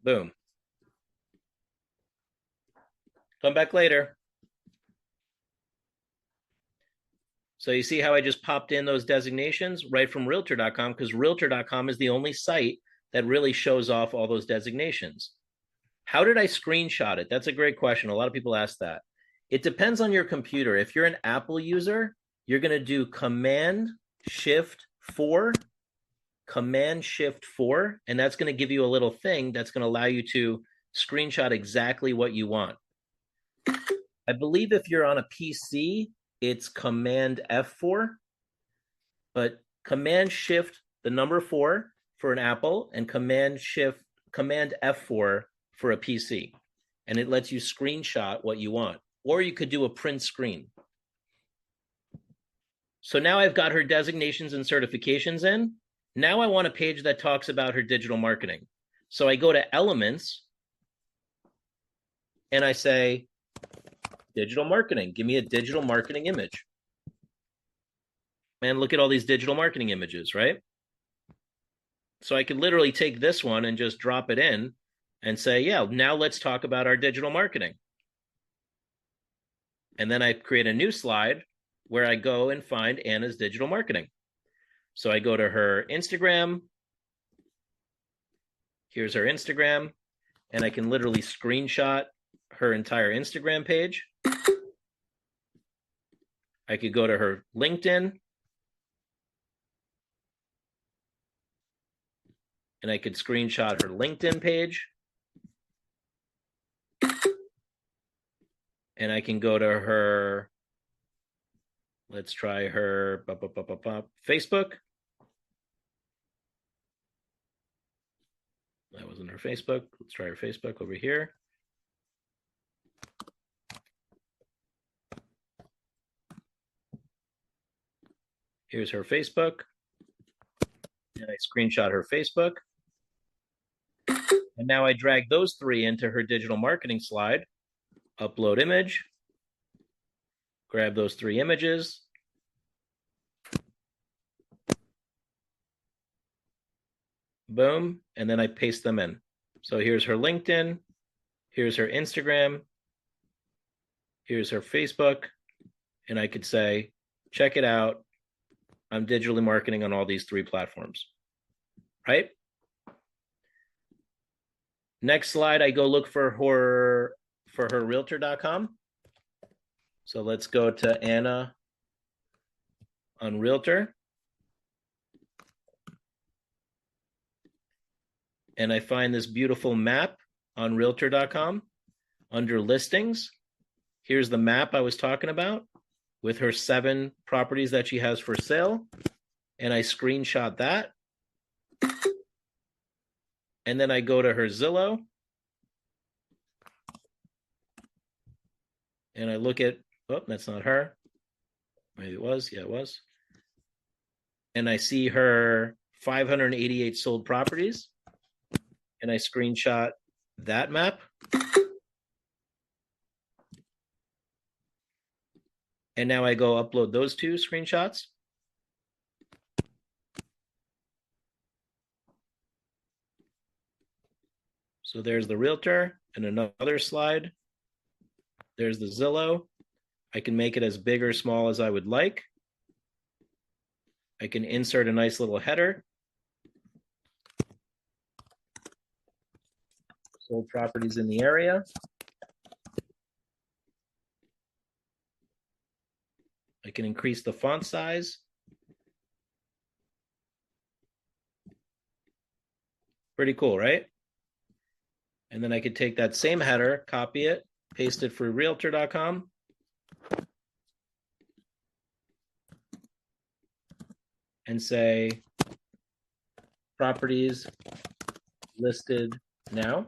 Boom. Come back later. So you see how I just popped in those designations right from realtor.com, because realtor.com is the only site that really shows off all those designations. How did I screenshot it? That's a great question. A lot of people ask that. It depends on your computer. If you're an Apple user, you're going to do Command Shift 4, Command Shift 4, and that's going to give you a little thing that's going to allow you to screenshot exactly what you want. I believe if you're on a PC, it's Command F4, but Command Shift the number 4 for an Apple and Command F4 for a PC. And it lets you screenshot what you want. Or you could do a print screen. So now I've got her designations and certifications in. Now I want a page that talks about her digital marketing. So I go to Elements and I say, digital marketing. Give me a digital marketing image. Man, look at all these digital marketing images, right? So I could literally take this one and just drop it in and say, yeah, now let's talk about our digital marketing. And then I create a new slide where I go and find Anna's digital marketing. So I go to her Instagram. Here's her Instagram. And I can literally screenshot her entire Instagram page. I could go to her LinkedIn. And I could screenshot her LinkedIn page. And I can go to her, let's try her Facebook. That wasn't her Facebook. Let's try her Facebook over here. Here's her Facebook. And I screenshot her Facebook. And now I drag those three into her digital marketing slide. Upload image. Grab those three images. Boom. And then I paste them in. So here's her LinkedIn. Here's her Instagram. Here's her Facebook. And I could say, check it out. I'm digitally marketing on all these three platforms. Right? Next slide, I go look for her realtor.com. So let's go to Anna on Realtor. And I find this beautiful map on realtor.com under listings. Here's the map I was talking about with her 7 properties that she has for sale. And I screenshot that. And then I go to her Zillow. And I look at, oh, that's not her. Maybe it was. Yeah, it was. And I see her 588 sold properties. And I screenshot that map. And now I go upload those 2 screenshots. So there's the realtor and another slide. There's the Zillow. I can make it as big or small as I would like. I can insert a nice little header. Sold properties in the area. I can increase the font size. Pretty cool, right? And then I could take that same header, copy it, paste it for realtor.com. And say properties listed now.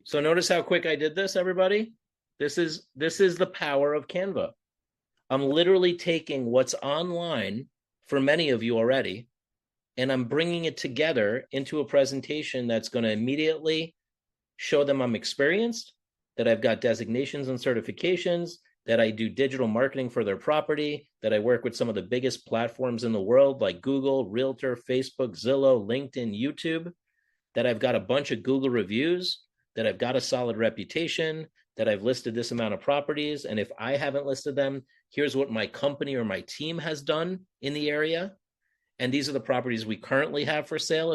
So notice how quick I did this, everybody. This is the power of Canva. I'm literally taking what's online for many of you already, and I'm bringing it together into a presentation that's going to immediately show them I'm experienced, that I've got designations and certifications, that I do digital marketing for their property, that I work with some of the biggest platforms in the world like Google, Realtor, Facebook, Zillow, LinkedIn, YouTube, that I've got a bunch of Google reviews, that I've got a solid reputation, that I've listed this amount of properties. And if I haven't listed them, here's what my company or my team has done in the area. And these are the properties we currently have for sale.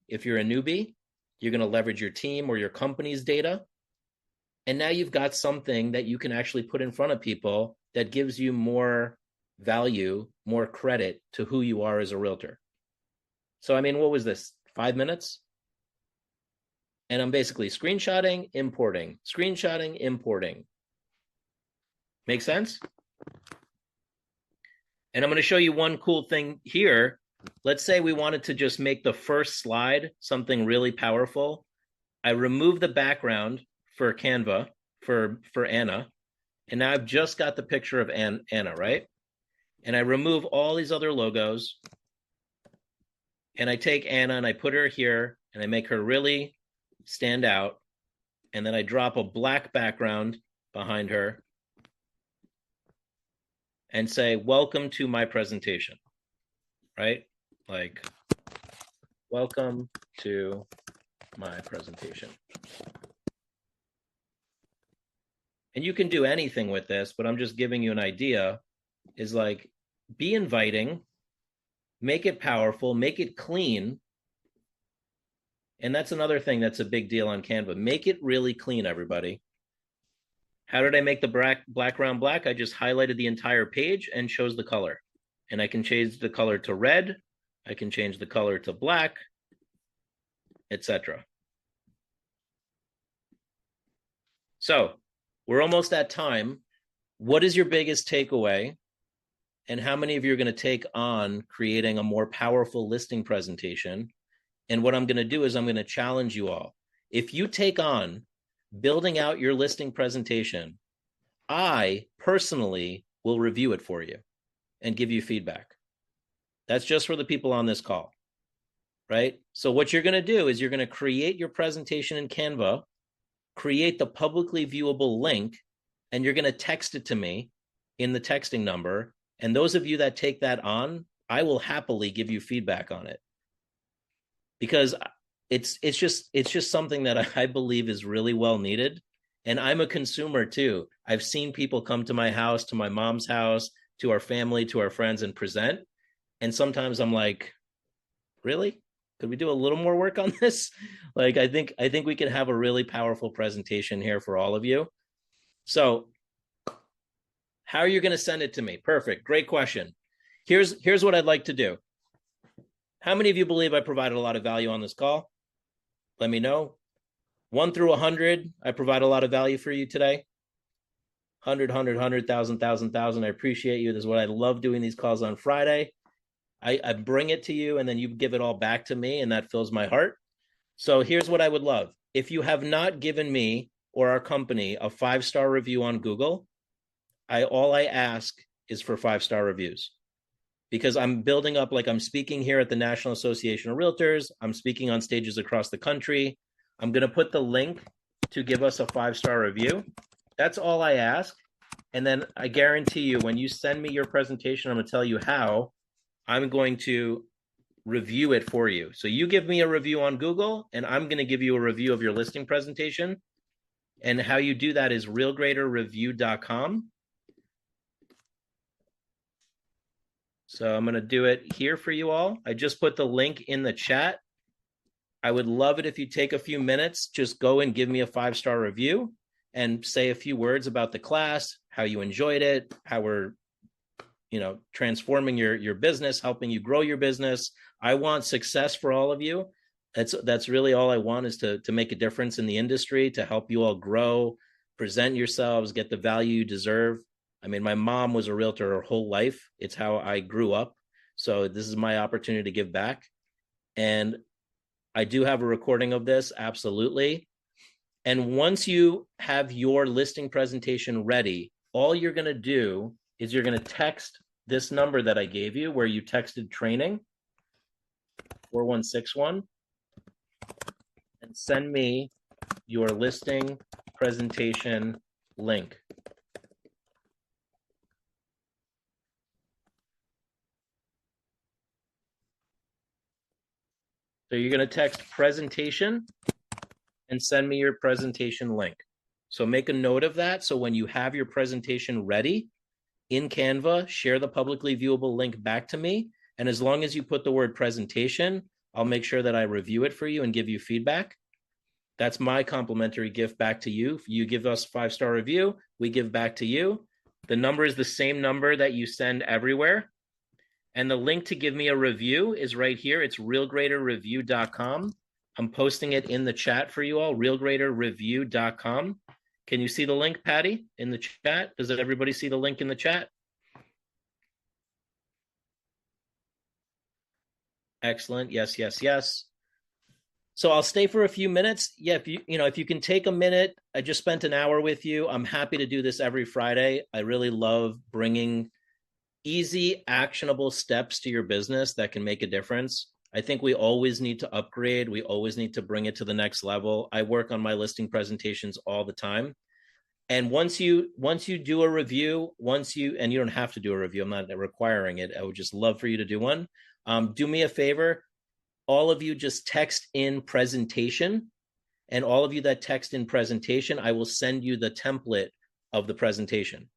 If you're a newbie, you're going to leverage your team or your company's data. And now you've got something that you can actually put in front of people that gives you more value, more credit to who you are as a realtor. So, I mean, what was this? 5 minutes? And I'm basically screenshotting, importing, screenshotting, importing. Make sense? And I'm going to show you one cool thing here. Let's say we wanted to just make the first slide something really powerful. I remove the background for Canva for Anna, and now I've just got the picture of Anna, right? And I remove all these other logos, and I take Anna and I put her here, and I make her really stand out, and then I drop a black background behind her and say, welcome to my presentation, right? Like, welcome to my presentation. And you can do anything with this, but I'm just giving you an idea, is like, be inviting, make it powerful, make it clean. And that's another thing that's a big deal on Canva. Make it really clean, everybody. How did I make the background black? I just highlighted the entire page and chose the color. And I can change the color to red. I can change the color to black, etc. So we're almost at time. What is your biggest takeaway? And how many of you are going to take on creating a more powerful listing presentation? And what I'm going to do is I'm going to challenge you all. If you take on building out your listing presentation, I personally will review it for you and give you feedback. That's just for the people on this call, right? So what you're going to do is you're going to create your presentation in Canva, create the publicly viewable link, and you're going to text it to me in the texting number. And those of you that take that on, I will happily give you feedback on it, because it's just something that I believe is really well needed. And I'm a consumer too. I've seen people come to my house, to my mom's house, to our family, to our friends, and present. And sometimes I'm like, really? Could we do a little more work on this? Like, I think we can have a really powerful presentation here for all of you. So how are you going to send it to me? Perfect. Great question. Here's what I'd like to do. How many of you believe I provided a lot of value on this call? Let me know. 1 through 100, I provide a lot of value for you today. 100, 100, 100,000, 1,000. I appreciate you. This is what I love doing these calls on Friday. I bring it to you, and then you give it all back to me, and that fills my heart. So here's what I would love. If you have not given me or our company a 5-star review on Google, all I ask is for 5-star reviews, because I'm building up, like I'm speaking here at the National Association of Realtors. I'm speaking on stages across the country. I'm going to put the link to give us a 5-star review. That's all I ask. And then I guarantee you, when you send me your presentation, I'm going to tell you how I'm going to review it for you. So you give me a review on Google, and I'm going to give you a review of your listing presentation. And how you do that is realgraderreview.com. So I'm going to do it here for you all. I just put the link in the chat. I would love it if you take a few minutes, just go and give me a 5-star review and say a few words about the class, how you enjoyed it, how we're, transforming your business, helping you grow your business. I want success for all of you. That's really all I want, is to make a difference in the industry, to help you all grow, present yourselves, get the value you deserve. I mean, my mom was a realtor her whole life. It's how I grew up. So this is my opportunity to give back. And I do have a recording of this, absolutely. And once you have your listing presentation ready, all you're going to do is you're going to text this number that I gave you, where you texted training 4161, and send me your listing presentation link. So you're going to text presentation and send me your presentation link. So make a note of that. So when you have your presentation ready in Canva, share the publicly viewable link back to me. And as long as you put the word presentation, I'll make sure that I review it for you and give you feedback. That's my complimentary gift back to you. You give us a 5-star review, we give back to you. The number is the same number that you send everywhere. And the link to give me a review is right here. It's realgraderreview.com. I'm posting it in the chat for you all, realgraderreview.com. Can you see the link, Patty, in the chat? Does everybody see the link in the chat? Excellent. Yes, yes, yes. So I'll stay for a few minutes. Yeah, if you can take a minute, I just spent an hour with you. I'm happy to do this every Friday. I really love bringing easy, actionable steps to your business that can make a difference. I think we always need to upgrade. We always need to bring it to the next level. I work on my listing presentations all the time. And once you do a review, and you don't have to do a review, I'm not requiring it. I would just love for you to do one. Do me a favor. All of you just text in presentation, and all of you that text in presentation, I will send you the template of the presentation.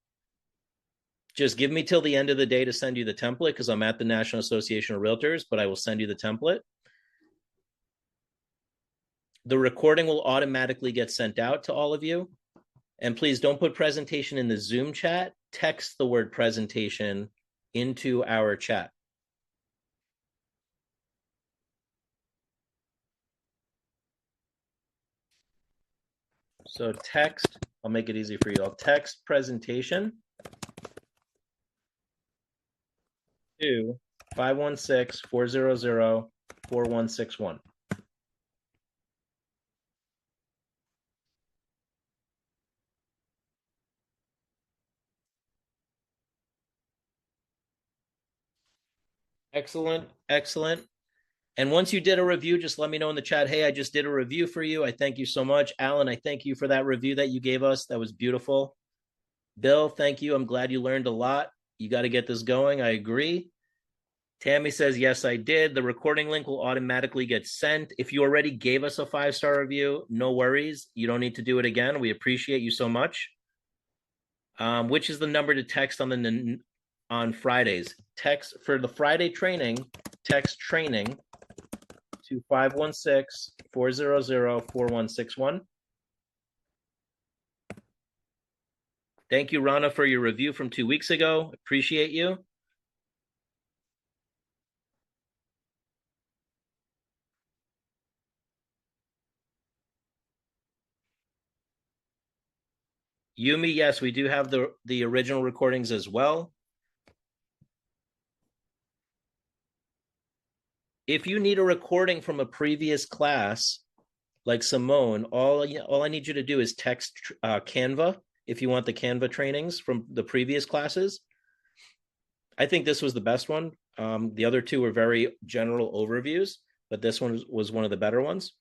Just give me till the end of the day to send you the template, because I'm at the National Association of Realtors, but I will send you the template. The recording will automatically get sent out to all of you. And please don't put presentation in the Zoom chat. Text the word presentation into our chat. So text, I'll make it easy for you. I'll text presentation to 516-400-4161. Excellent, excellent. And once you did a review, just let me know in the chat, hey, I just did a review for you. I thank you so much. Alan, I thank you for that review that you gave us. That was beautiful. Bill, thank you. I'm glad you learned a lot. You got to get this going. I agree. Tammy says, yes, I did. The recording link will automatically get sent. If you already gave us a 5-star review, no worries. You don't need to do it again. We appreciate you so much. Which is the number to text on Fridays? Text for the Friday training, text training to 516-400-4161. Thank you, Rana, for your review from 2 weeks ago. Appreciate you. Yumi, yes, we do have the original recordings as well. If you need a recording from a previous class, like Simone, all I need you to do is text Canva if you want the Canva trainings from the previous classes. I think this was the best one. The other two were very general overviews, but this one was one of the better ones.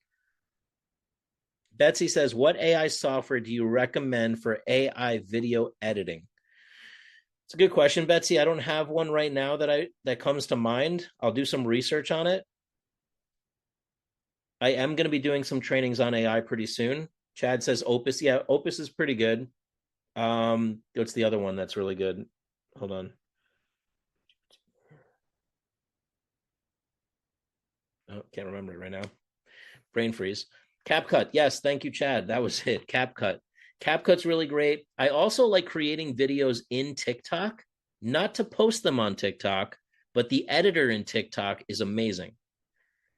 Betsy says, what AI software do you recommend for AI video editing? It's a good question, Betsy. I don't have one right now that comes to mind. I'll do some research on it. I am going to be doing some trainings on AI pretty soon. Chad says Opus. Yeah, Opus is pretty good. What's the other one that's really good? Hold on. Oh, can't remember it right now. Brain freeze. CapCut. Yes, thank you, Chad. That was it. CapCut. CapCut's really great. I also like creating videos in TikTok. not to post them on TikTok, but the editor in TikTok is amazing.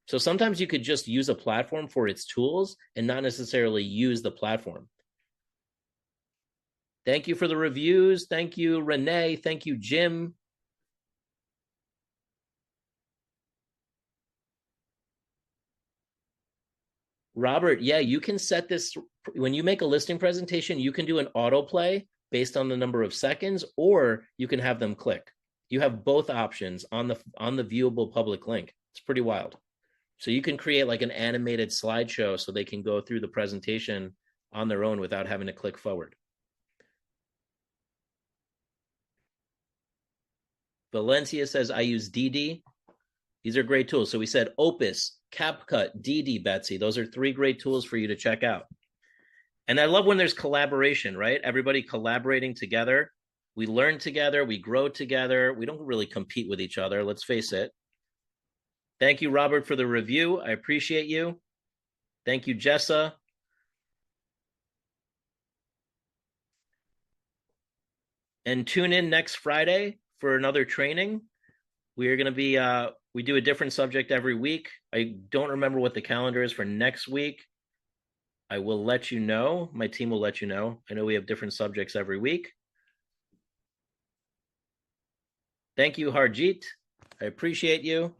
So sometimes you could just use a platform for its tools and not necessarily use the platform. Thank you for the reviews. Thank you, Renee. Thank you, Jim. Robert, yeah, you can set this when you make a listing presentation, you can do an autoplay based on the number of seconds, or you can have them click. You have both options on the viewable public link. It's pretty wild. So you can create like an animated slideshow so they can go through the presentation on their own without having to click forward. Valencia says, I use DD. These are great tools. So we said Opus, CapCut, DD, Betsy. Those are three great tools for you to check out. And I love when there's collaboration, right? Everybody collaborating together. We learn together, we grow together. We don't really compete with each other, let's face it. Thank you, Robert, for the review. I appreciate you. Thank you, Jessa. And tune in next Friday for another training. We are going to be, we do a different subject every week. I don't remember what the calendar is for next week. I will let you know. My team will let you know. I know we have different subjects every week. Thank you, Harjeet. I appreciate you.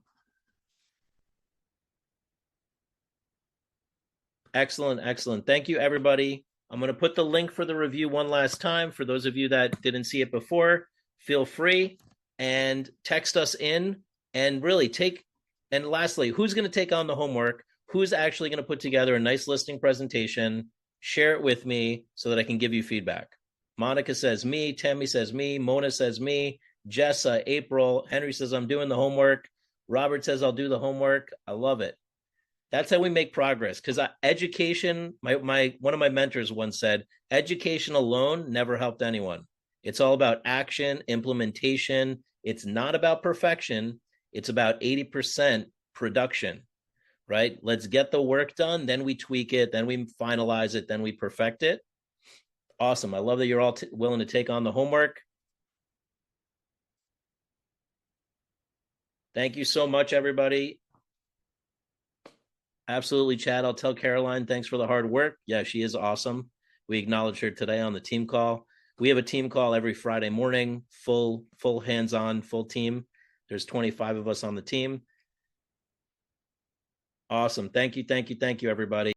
Excellent, excellent. Thank you, everybody. I'm going to put the link for the review one last time. For those of you that didn't see it before, feel free and text us in and really take. And lastly, who's going to take on the homework? Who's actually going to put together a nice listing presentation? Share it with me so that I can give you feedback. Monica says me. Tammy says me. Mona says me. Jessa, April. Henry says I'm doing the homework. Robert says I'll do the homework. I love it. That's how we make progress. Because education, my one of my mentors once said, education alone never helped anyone. It's all about action, implementation. It's not about perfection. It's about 80% production, right? Let's get the work done, then we tweak it, then we finalize it, then we perfect it. Awesome. I love that you're all willing to take on the homework. Thank you so much, everybody. Absolutely, Chad. I'll tell Caroline, thanks for the hard work. Yeah, she is awesome. We acknowledged her today on the team call. We have a team call every Friday morning, full hands-on, full team. There's 25 of us on the team. Awesome. Thank you, everybody.